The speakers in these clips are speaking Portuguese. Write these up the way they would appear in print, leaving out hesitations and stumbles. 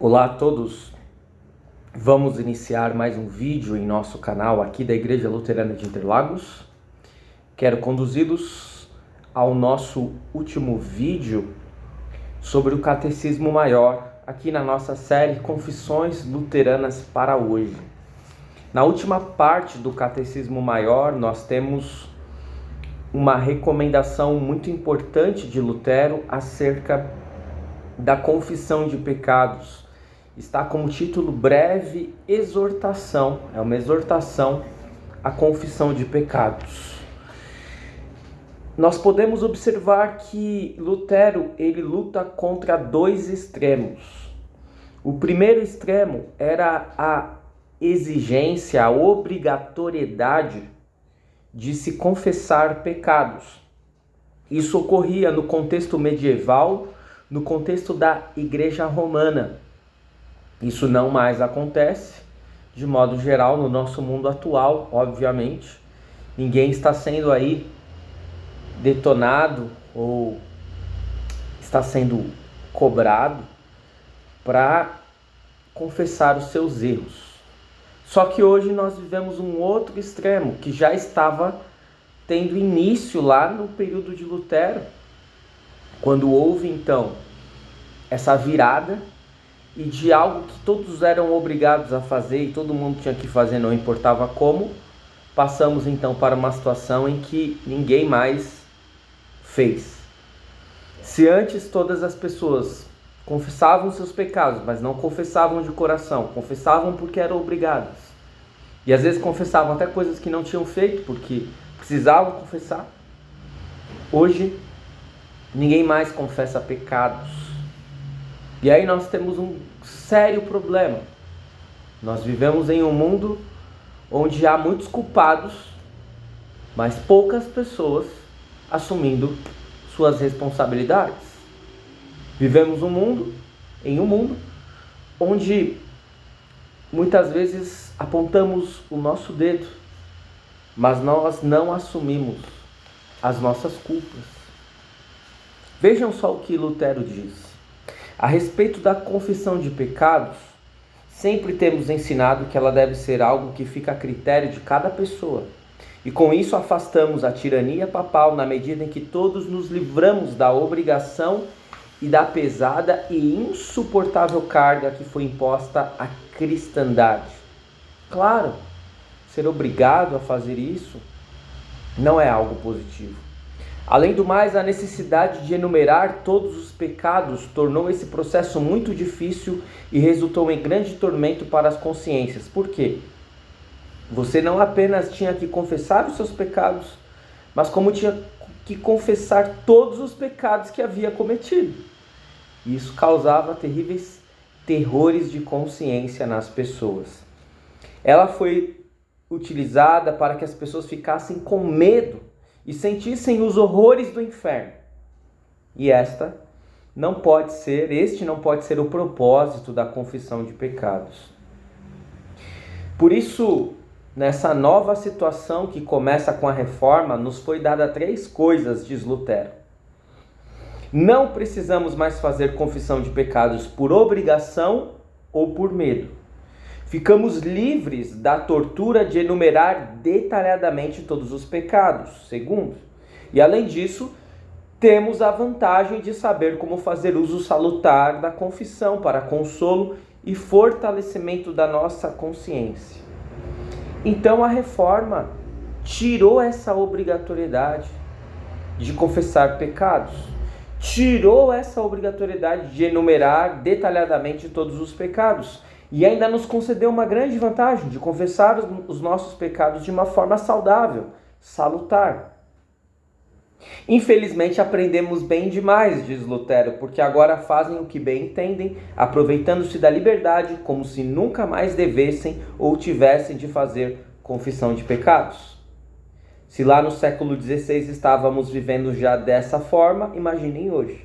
Olá a todos, vamos iniciar mais um vídeo em nosso canal aqui da Igreja Luterana de Interlagos. Quero conduzi-los ao nosso último vídeo sobre o Catecismo Maior, aqui na nossa série Confissões Luteranas para hoje. Na última parte do Catecismo Maior, nós temos uma recomendação muito importante de Lutero acerca da confissão de pecados. Está como título Breve Exortação, é uma exortação à confissão de pecados. Nós podemos observar que Lutero, ele luta contra dois extremos. O primeiro extremo era a exigência, a obrigatoriedade de se confessar pecados. Isso ocorria no contexto medieval, no contexto da Igreja Romana. Isso não mais acontece, de modo geral, no nosso mundo atual, obviamente. Ninguém está sendo aí detonado ou está sendo cobrado para confessar os seus erros. Só que hoje nós vivemos um outro extremo, que já estava tendo início lá no período de Lutero, quando houve então essa virada e de algo que todos eram obrigados a fazer e todo mundo tinha que fazer, não importava como, passamos então para uma situação em que ninguém mais fez. Se antes todas as pessoas confessavam seus pecados, mas não confessavam de coração, confessavam porque eram obrigadas, e às vezes confessavam até coisas que não tinham feito porque precisavam confessar, hoje ninguém mais confessa pecados. E aí nós temos um sério problema. Nós vivemos em um mundo onde há muitos culpados, mas poucas pessoas assumindo suas responsabilidades. Vivemos em um mundo onde muitas vezes apontamos o nosso dedo, mas nós não assumimos as nossas culpas. Vejam só o que Lutero diz. A respeito da confissão de pecados, sempre temos ensinado que ela deve ser algo que fica a critério de cada pessoa. E com isso afastamos a tirania papal na medida em que todos nos livramos da obrigação e da pesada e insuportável carga que foi imposta à cristandade. Claro, ser obrigado a fazer isso não é algo positivo. Além do mais, a necessidade de enumerar todos os pecados tornou esse processo muito difícil e resultou em grande tormento para as consciências. Por quê? Você não apenas tinha que confessar os seus pecados, mas como tinha que confessar todos os pecados que havia cometido. E isso causava terríveis terrores de consciência nas pessoas. Ela foi utilizada para que as pessoas ficassem com medo e sentissem os horrores do inferno. E este não pode ser o propósito da confissão de pecados. Por isso, nessa nova situação que começa com a reforma, nos foi dada 3 coisas, diz Lutero. Não precisamos mais fazer confissão de pecados por obrigação ou por medo. Ficamos livres da tortura de enumerar detalhadamente todos os pecados. Segundo, e além disso, temos a vantagem de saber como fazer uso salutar da confissão para consolo e fortalecimento da nossa consciência. Então a reforma tirou essa obrigatoriedade de confessar pecados, tirou essa obrigatoriedade de enumerar detalhadamente todos os pecados. E ainda nos concedeu uma grande vantagem de confessar os nossos pecados de uma forma saudável, salutar. Infelizmente aprendemos bem demais, diz Lutero, porque agora fazem o que bem entendem, aproveitando-se da liberdade como se nunca mais devessem ou tivessem de fazer confissão de pecados. Se lá no século XVI estávamos vivendo já dessa forma, imaginem hoje.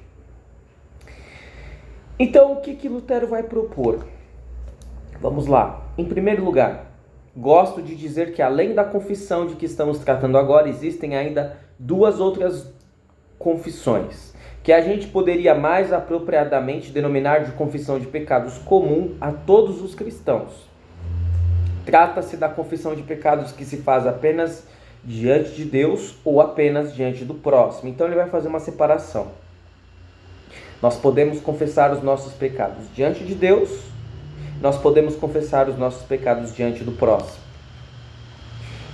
Então o que Lutero vai propor? Vamos lá. Em primeiro lugar, gosto de dizer que além da confissão de que estamos tratando agora, existem ainda 2 outras confissões, que a gente poderia mais apropriadamente denominar de confissão de pecados comum a todos os cristãos. Trata-se da confissão de pecados que se faz apenas diante de Deus ou apenas diante do próximo. Então ele vai fazer uma separação. Nós podemos confessar os nossos pecados diante de Deus, nós podemos confessar os nossos pecados diante do próximo.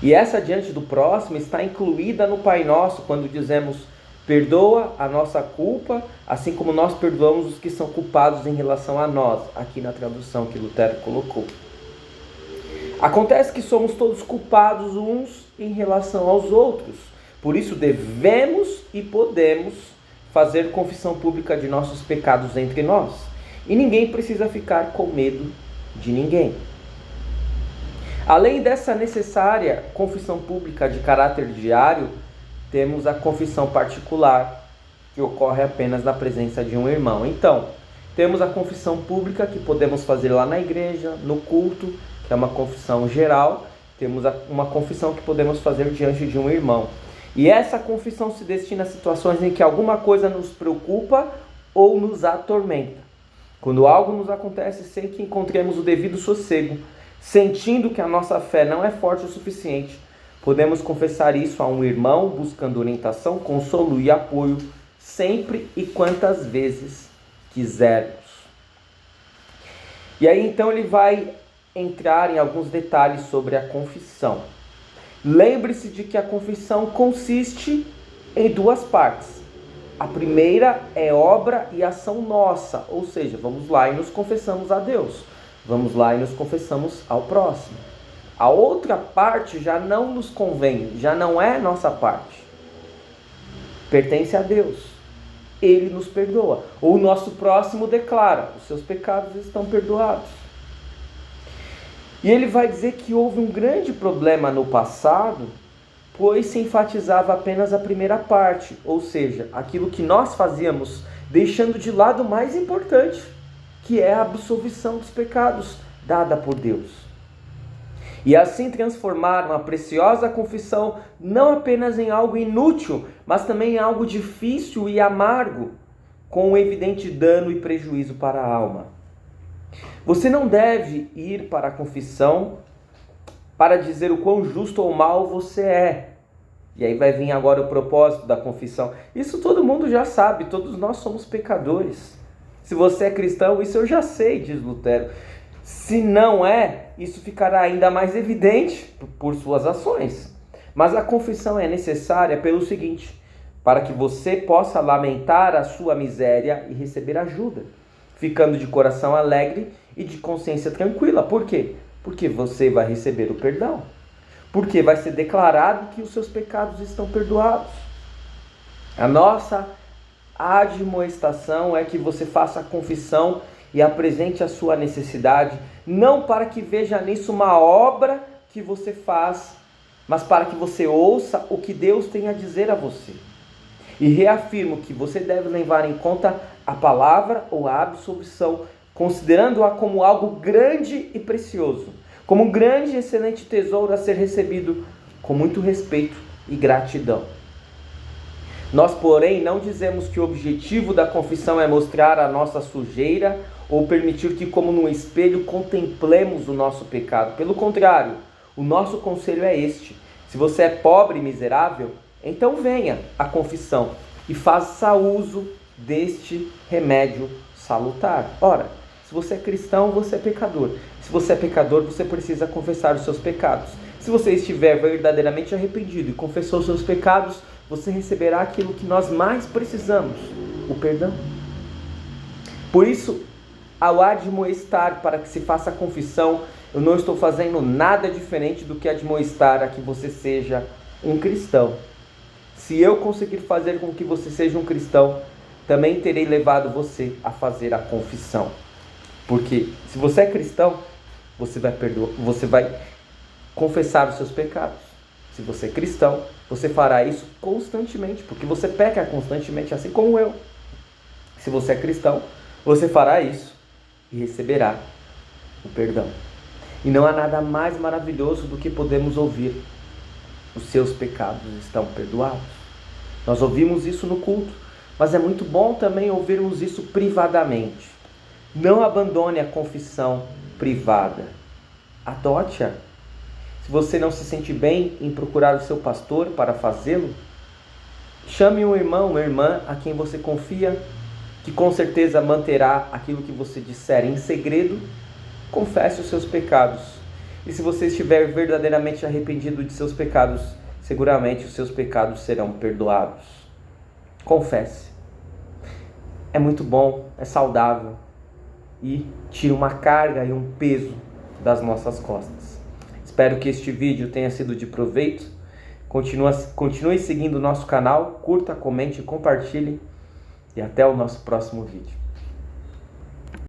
E essa diante do próximo está incluída no Pai Nosso, quando dizemos: perdoa a nossa culpa, assim como nós perdoamos os que são culpados em relação a nós, aqui na tradução que Lutero colocou. Acontece que somos todos culpados uns em relação aos outros, por isso devemos e podemos fazer confissão pública de nossos pecados entre nós, e ninguém precisa ficar com medo de ninguém. Além dessa necessária confissão pública de caráter diário, temos a confissão particular, que ocorre apenas na presença de um irmão. Então, temos a confissão pública que podemos fazer lá na igreja, no culto, que é uma confissão geral. Temos uma confissão que podemos fazer diante de um irmão. E essa confissão se destina a situações em que alguma coisa nos preocupa ou nos atormenta. Quando algo nos acontece sem que encontremos o devido sossego, sentindo que a nossa fé não é forte o suficiente, podemos confessar isso a um irmão, buscando orientação, consolo e apoio, sempre e quantas vezes quisermos. E aí então ele vai entrar em alguns detalhes sobre a confissão. Lembre-se de que a confissão consiste em duas partes. A primeira é obra e ação nossa, ou seja, vamos lá e nos confessamos a Deus. Vamos lá e nos confessamos ao próximo. A outra parte já não nos convém, já não é nossa parte. Pertence a Deus. Ele nos perdoa. Ou o nosso próximo declara: os seus pecados estão perdoados. E ele vai dizer que houve um grande problema no passado, pois se enfatizava apenas a primeira parte, ou seja, aquilo que nós fazíamos, deixando de lado o mais importante, que é a absolvição dos pecados dada por Deus. E assim transformaram a preciosa confissão não apenas em algo inútil, mas também em algo difícil e amargo, com um evidente dano e prejuízo para a alma. Você não deve ir para a confissão para dizer o quão justo ou mal você é. E aí vai vir agora o propósito da confissão. Isso todo mundo já sabe, todos nós somos pecadores. Se você é cristão, isso eu já sei, diz Lutero. Se não é, isso ficará ainda mais evidente por suas ações. Mas a confissão é necessária pelo seguinte: para que você possa lamentar a sua miséria e receber ajuda, ficando de coração alegre e de consciência tranquila. Por quê? Porque você vai receber o perdão. Porque vai ser declarado que os seus pecados estão perdoados. A nossa admoestação é que você faça a confissão e apresente a sua necessidade, não para que veja nisso uma obra que você faz, mas para que você ouça o que Deus tem a dizer a você. E reafirmo que você deve levar em conta a palavra ou a absolvição, considerando-a como algo grande e precioso, como um grande e excelente tesouro a ser recebido com muito respeito e gratidão. Nós, porém, não dizemos que o objetivo da confissão é mostrar a nossa sujeira ou permitir que, como num espelho, contemplemos o nosso pecado. Pelo contrário, o nosso conselho é este: se você é pobre e miserável, então venha à confissão e faça uso deste remédio salutar. Ora, se você é cristão, você é pecador. Se você é pecador, você precisa confessar os seus pecados. Se você estiver verdadeiramente arrependido e confessou os seus pecados, você receberá aquilo que nós mais precisamos: o perdão. Por isso, ao admoestar para que se faça a confissão, eu não estou fazendo nada diferente do que admoestar a que você seja um cristão. Se eu conseguir fazer com que você seja um cristão, também terei levado você a fazer a confissão. Porque se você é cristão, você vai confessar os seus pecados. Se você é cristão, você fará isso constantemente, porque você peca constantemente, assim como eu. Se você é cristão, você fará isso e receberá o perdão. E não há nada mais maravilhoso do que podemos ouvir: os seus pecados estão perdoados. Nós ouvimos isso no culto, Mas é muito bom também ouvirmos isso privadamente. Não abandone a confissão privada. Adote-a. Se você não se sente bem em procurar o seu pastor para fazê-lo, chame um irmão, uma irmã a quem você confia, que com certeza manterá aquilo que você disser em segredo. Confesse os seus pecados. E se você estiver verdadeiramente arrependido de seus pecados, seguramente os seus pecados serão perdoados. Confesse. É muito bom, é saudável e tira uma carga e um peso das nossas costas. Espero que este vídeo tenha sido de proveito. Continue seguindo o nosso canal, curta, comente, compartilhe e até o nosso próximo vídeo.